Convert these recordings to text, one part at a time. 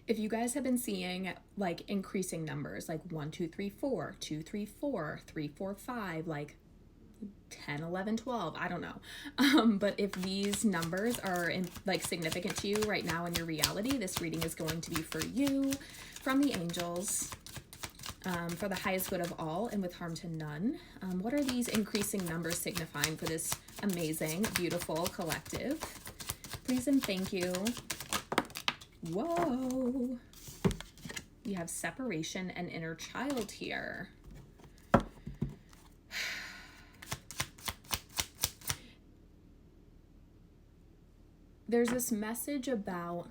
If you guys have been seeing like increasing numbers, like 1, 2, 3, 4, 2, 3, 4, 3, 4, 5, like 10, 11, 12, I don't know. But if these numbers are like significant to you right now in your reality, this reading is going to be for you from the angels. For the highest good of all and with harm to none. What are these increasing numbers signifying for this amazing, beautiful collective? Please and thank you. Whoa. We have separation and inner child here. There's this message about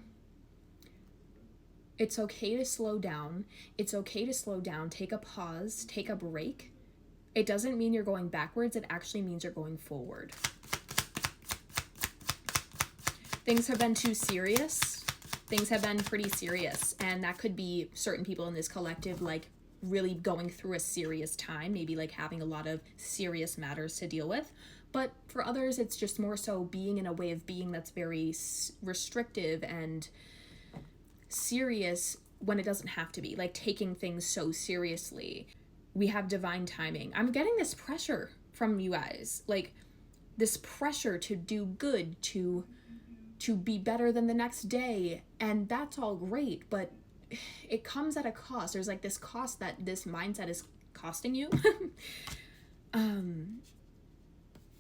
it's okay to slow down. It's okay to slow down. Take a pause. Take a break. It doesn't mean you're going backwards. It actually means you're going forward. Things have been too serious. Things have been pretty serious. And that could be certain people in this collective, like really going through a serious time, maybe like having a lot of serious matters to deal with. But for others, it's just more so being in a way of being that's very restrictive and serious when it doesn't have to be, like taking things so seriously. We have divine timing. I'm getting this pressure from you guys, like this pressure to do good, to be better than the next day, and that's all great, but it comes at a cost. There's like this cost that this mindset is costing you.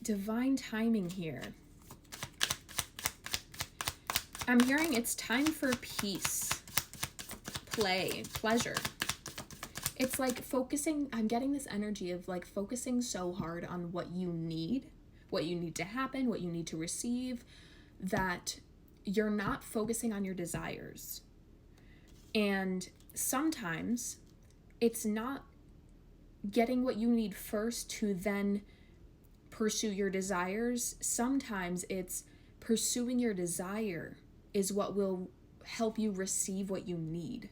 Divine timing here. I'm hearing it's time for peace, play, pleasure. It's like focusing, I'm getting this energy of like focusing so hard on what you need to happen, what you need to receive, that you're not focusing on your desires. And sometimes it's not getting what you need first to then pursue your desires. Sometimes it's pursuing your desire is what will help you receive what you need.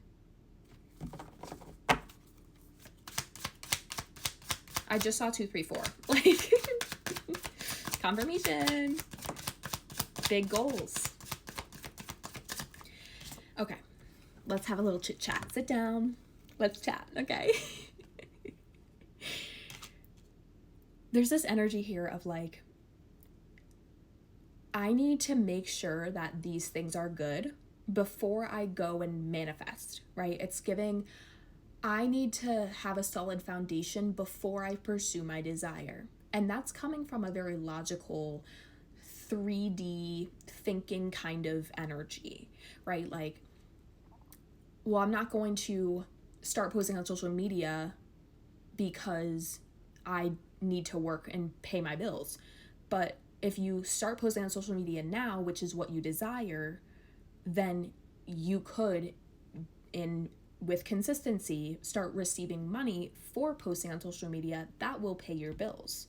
I just saw 2, 3, 4. Like, confirmation. Big goals. Okay, let's have a little chit chat. Sit down. Let's chat, okay? There's this energy here of like, I need to make sure that these things are good before I go and manifest, right? It's giving, I need to have a solid foundation before I pursue my desire. And that's coming from a very logical 3D thinking kind of energy, right? Like, well, I'm not going to start posting on social media because I need to work and pay my bills. But if you start posting on social media now, which is what you desire, then you could, with consistency, start receiving money for posting on social media that will pay your bills,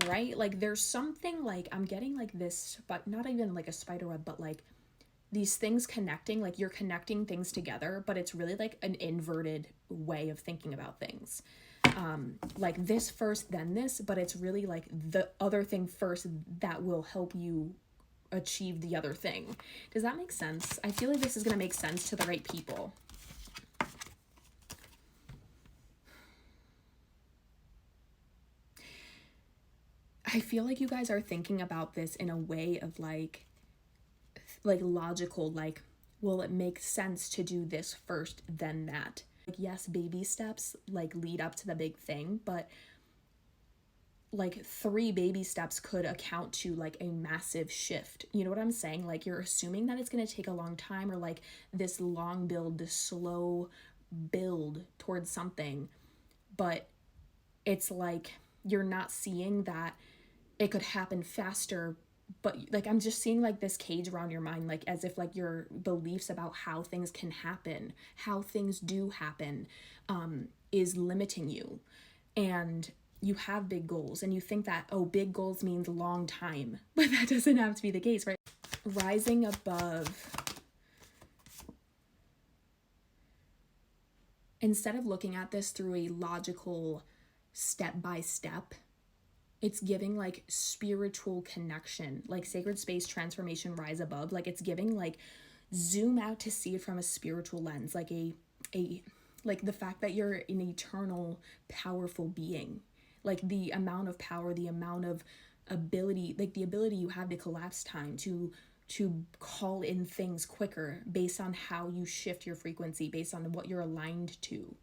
right? Like there's something like, I'm getting like this, but not even like a spider web, but like these things connecting, like you're connecting things together, but it's really like an inverted way of thinking about things. Like this first, then this, but it's really like the other thing first that will help you achieve the other thing. Does that make sense? I feel like this is going to make sense to the right people. I feel like you guys are thinking about this in a way of like logical, like, well, it makes sense to do this first, then that. Like, yes, baby steps like lead up to the big thing, but like 3 baby steps could account to like a massive shift. You know what I'm saying? Like you're assuming that it's going to take a long time, or like this long build, this slow build towards something, but it's like you're not seeing that it could happen faster. But like I'm just seeing like this cage around your mind, like as if like your beliefs about how things can happen, how things do happen, is limiting you. And you have big goals and you think that, oh, big goals means long time, but that doesn't have to be the case, right? Rising above. Instead of looking at this through a logical step by step, it's giving like spiritual connection, like sacred space, transformation, rise above. Like it's giving like zoom out to see it from a spiritual lens, like a like the fact that you're an eternal, powerful being, like the amount of power, the amount of ability, like the ability you have to collapse time, to call in things quicker based on how you shift your frequency, based on what you're aligned to.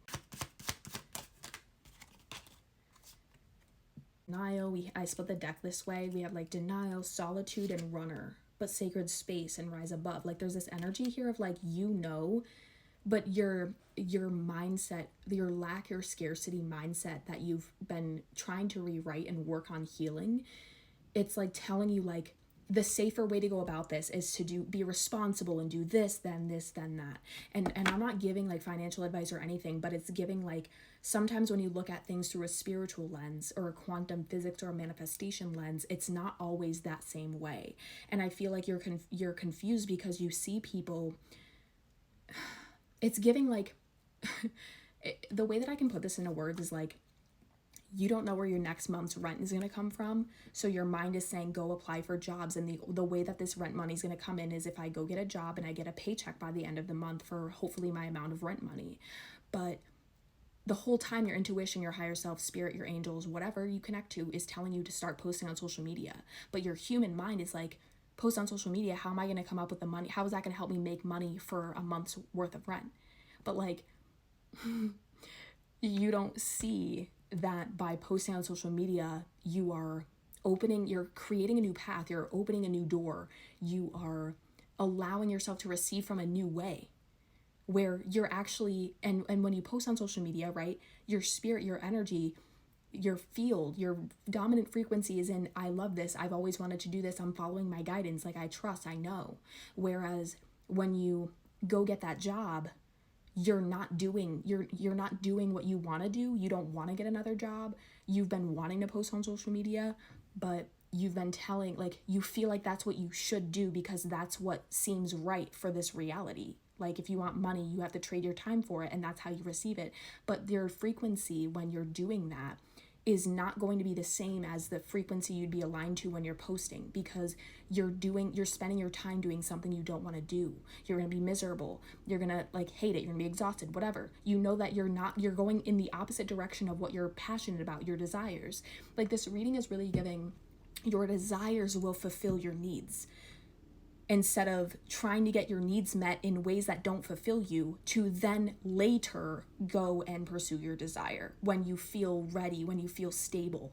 Denial, I split the deck this way. We have like denial, solitude, and runner, but sacred space and rise above. Like there's this energy here of like, but your mindset, your lack or scarcity mindset that you've been trying to rewrite and work on healing, it's like telling you like the safer way to go about this is to be responsible and do this, then that. And I'm not giving like financial advice or anything, but it's giving like, sometimes when you look at things through a spiritual lens or a quantum physics or a manifestation lens, it's not always that same way. And I feel like you're confused because you see people, it's giving like, the way that I can put this into words is like, you don't know where your next month's rent is going to come from. So your mind is saying, go apply for jobs. And the way that this rent money is going to come in is if I go get a job and I get a paycheck by the end of the month for hopefully my amount of rent money. But the whole time your intuition, your higher self, spirit, your angels, whatever you connect to is telling you to start posting on social media. But your human mind is like, post on social media. How am I going to come up with the money? How is that going to help me make money for a month's worth of rent? But like, you don't see that by posting on social media, you're creating a new path, you're opening a new door, you are allowing yourself to receive from a new way, where you're actually, and when you post on social media, right, your spirit, your energy, your field, your dominant frequency is in, I love this, I've always wanted to do this, I'm following my guidance, like I trust, I know. Whereas when you go get that job, you're not doing what you want to do. You don't want to get another job. You've been wanting to post on social media, but you've been telling, like, you feel like that's what you should do because that's what seems right for this reality. Like if you want money, you have to trade your time for it, and that's how you receive it. But your frequency when you're doing that is not going to be the same as the frequency you'd be aligned to when you're posting, because you're spending your time doing something you don't want to do. You're going to be miserable. You're going to like hate it. You're going to be exhausted, whatever. You know that you're going in the opposite direction of what you're passionate about, your desires. Like this reading is really giving your desires will fulfill your needs, instead of trying to get your needs met in ways that don't fulfill you, to then later go and pursue your desire when you feel ready, when you feel stable.